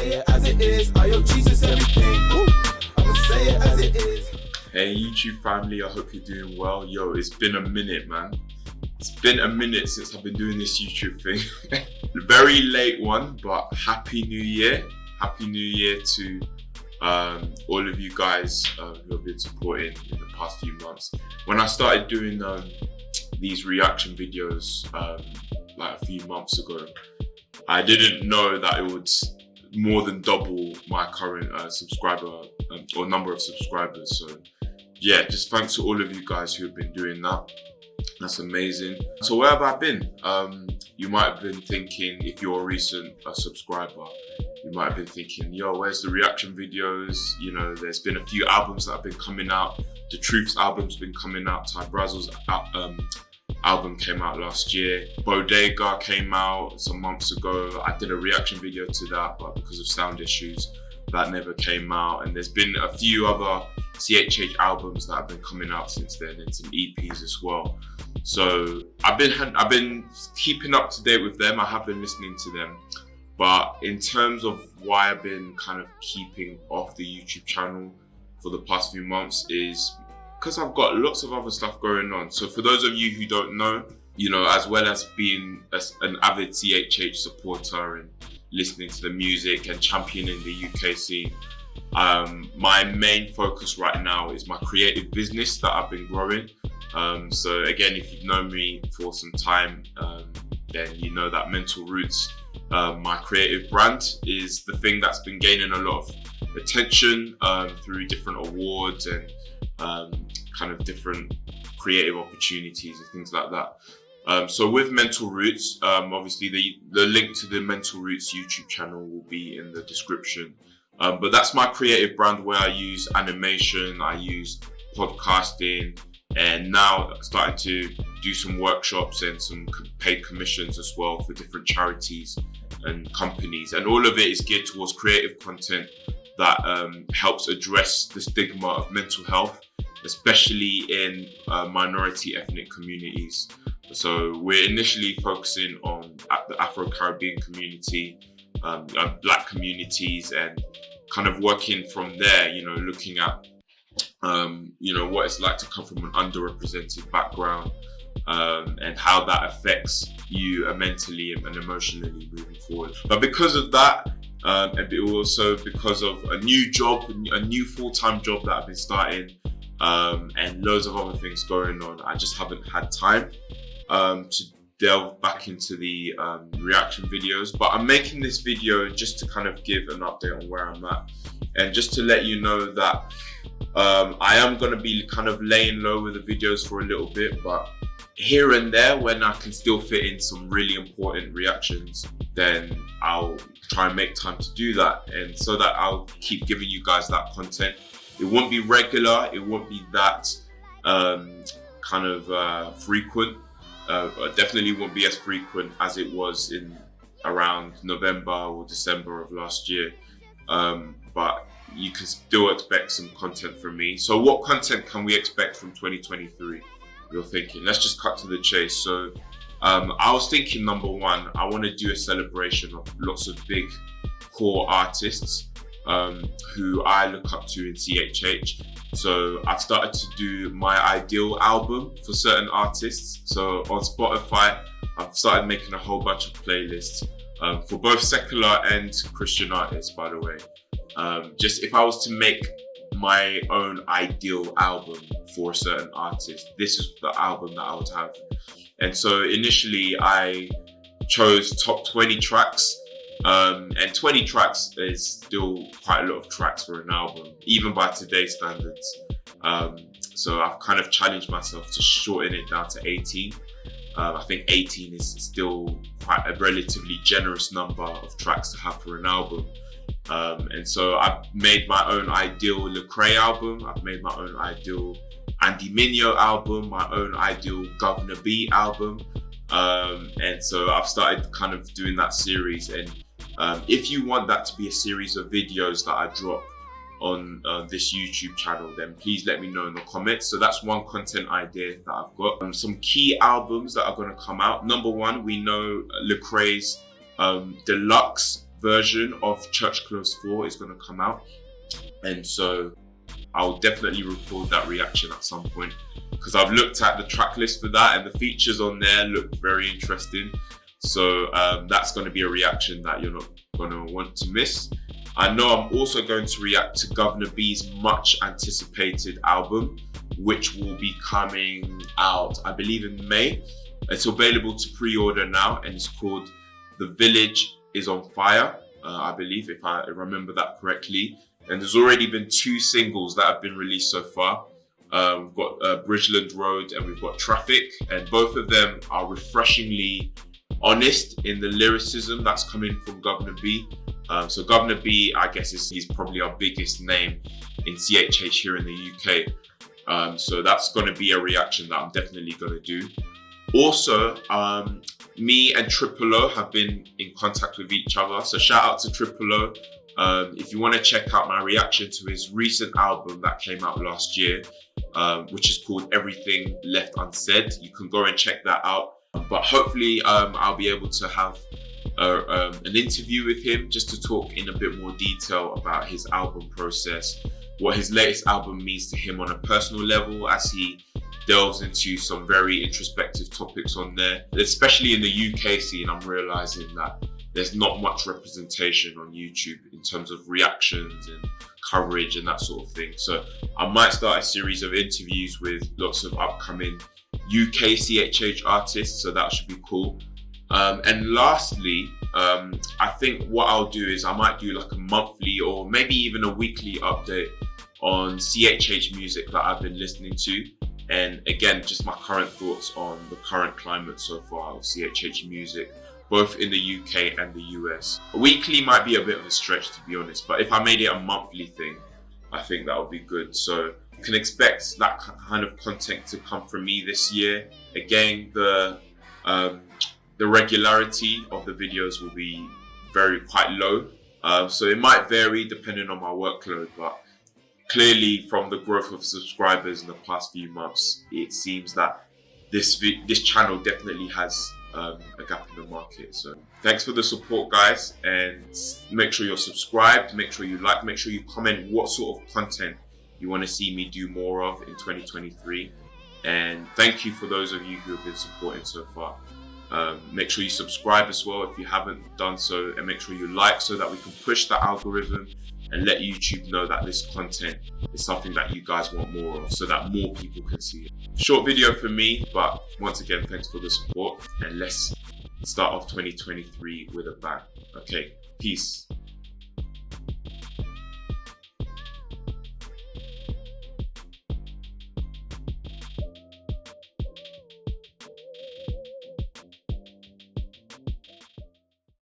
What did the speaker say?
say it as it is. I owe Jesus everything. I'ma say it as it is. Hey YouTube family, I hope you're doing well. Yo, it's been a minute, man. It's been a minute since I've been doing this YouTube thing. Very late one, but Happy New Year. Happy New Year to all of you guys who have been supporting in the past few months. When I started doing these reaction videos like a few months ago, I didn't know that it would more than double my current subscriber or number of subscribers. So yeah, just thanks to all of you guys who have been doing that. That's amazing. So where have I been? You might have been thinking, if you're a recent subscriber, you might have been thinking, yo, where's the reaction videos? You know, there's been a few albums that have been coming out. The Truth's album's been coming out. Ty Brazzle's album came out last year. Bodega came out some months ago. I did a reaction video to that, but because of sound issues, that never came out. And there's been a few other CHH albums that have been coming out since then, and some EPs as well. So I've been keeping up to date with them. I have been listening to them. But in terms of why I've been kind of keeping off the YouTube channel for the past few months is because I've got lots of other stuff going on. So for those of you who don't know, you know, as well as being an avid CHH supporter and listening to the music and championing the UK scene, my main focus right now is my creative business that I've been growing. So again, if you've known me for some time, then you know that Mental Roots, my creative brand, is the thing that's been gaining a lot of attention through different awards and kind of different creative opportunities and things like that. So with Mental Roots, obviously the link to the Mental Roots YouTube channel will be in the description. But that's my creative brand where I use animation, I use podcasting, and now starting to do some workshops and some paid commissions as well for different charities and companies. And all of it is geared towards creative content that helps address the stigma of mental health, especially in minority ethnic communities. So we're initially focusing on the Afro-Caribbean community, Black communities, and kind of working from there, you know, looking at you know, what it's like to come from an underrepresented background, and how that affects you mentally and emotionally moving forward. But because of that, and also because of a new job, a new full-time job that I've been starting, and loads of other things going on, I just haven't had time to delve back into the reaction videos. But I'm making this video just to kind of give an update on where I'm at, and just to let you know that I am going to be kind of laying low with the videos for a little bit, but here and there, when I can still fit in some really important reactions, then I'll try and make time to do that, and so that I'll keep giving you guys that content. It won't be regular, it won't be that kind of frequent. Definitely won't be as frequent as it was in around November or December of last year, but you can still expect some content from me. So what content can we expect from 2023? You're thinking, let's just cut to the chase. So I was thinking, number one, I want to do a celebration of lots of big core artists who I look up to in CHH. So I've started to do my ideal album for certain artists. So on Spotify, I've started making a whole bunch of playlists for both secular and Christian artists, by the way. Just if I was to make my own ideal album for a certain artist, this is the album that I would have. And so initially I chose top 20 tracks, and 20 tracks is still quite a lot of tracks for an album, even by today's standards. So I've kind of challenged myself to shorten it down to 18. I think 18 is still quite a relatively generous number of tracks to have for an album. And so I've made my own ideal Lecrae album, I've made my own ideal Andy Mineo album, my own ideal Governor B album, and so I've started kind of doing that series. And if you want that to be a series of videos that I drop on this YouTube channel, then please let me know in the comments. So that's one content idea that I've got. Some key albums that are going to come out. Number one, we know Lecrae's deluxe version of Church Close 4 is going to come out, and so I'll definitely record that reaction at some point, because I've looked at the track list for that and the features on there look very interesting. So that's going to be a reaction that you're not going to want to miss. I know I'm also going to react to Governor B's much anticipated album, which will be coming out, I believe, in May. It's available to pre-order now, and it's called The Village is on Fire, I believe, if I remember that correctly. And there's already been 2 singles that have been released so far. We've got Bridgeland Road and we've got Traffic, and both of them are refreshingly honest in the lyricism that's coming from Governor B. So Governor B, I guess, he's probably our biggest name in CHH here in the UK. So that's going to be a reaction that I'm definitely going to do. Also, me and Triple O have been in contact with each other. So shout out to Triple O. If you want to check out my reaction to his recent album that came out last year, which is called Everything Left Unsaid, you can go and check that out. But hopefully I'll be able to have an interview with him just to talk in a bit more detail about his album process, what his latest album means to him on a personal level as he delves into some very introspective topics on there. Especially in the UK scene, I'm realizing that there's not much representation on YouTube in terms of reactions and coverage and that sort of thing. So I might start a series of interviews with lots of upcoming UK CHH artists, so that should be cool. And lastly, I think what I'll do is I might do like a monthly or maybe even a weekly update on CHH music that I've been listening to. And again, just my current thoughts on the current climate so far of CHH music, both in the UK and the US. A weekly might be a bit of a stretch, to be honest, but if I made it a monthly thing, I think that would be good. So you can expect that kind of content to come from me this year. Again, the regularity of the videos will be quite low. So it might vary depending on my workload, but clearly from the growth of subscribers in the past few months, it seems that this channel definitely has a gap in the market. So thanks for the support, guys, and make sure you're subscribed, make sure you like, make sure you comment what sort of content you want to see me do more of in 2023. And thank you for those of you who have been supporting so far. Make sure you subscribe as well if you haven't done so, and make sure you like so that we can push the algorithm and let YouTube know that this content is something that you guys want more of, so that more people can see it. Short video for me, but once again, thanks for the support, and let's start off 2023 with a bang. Okay, peace.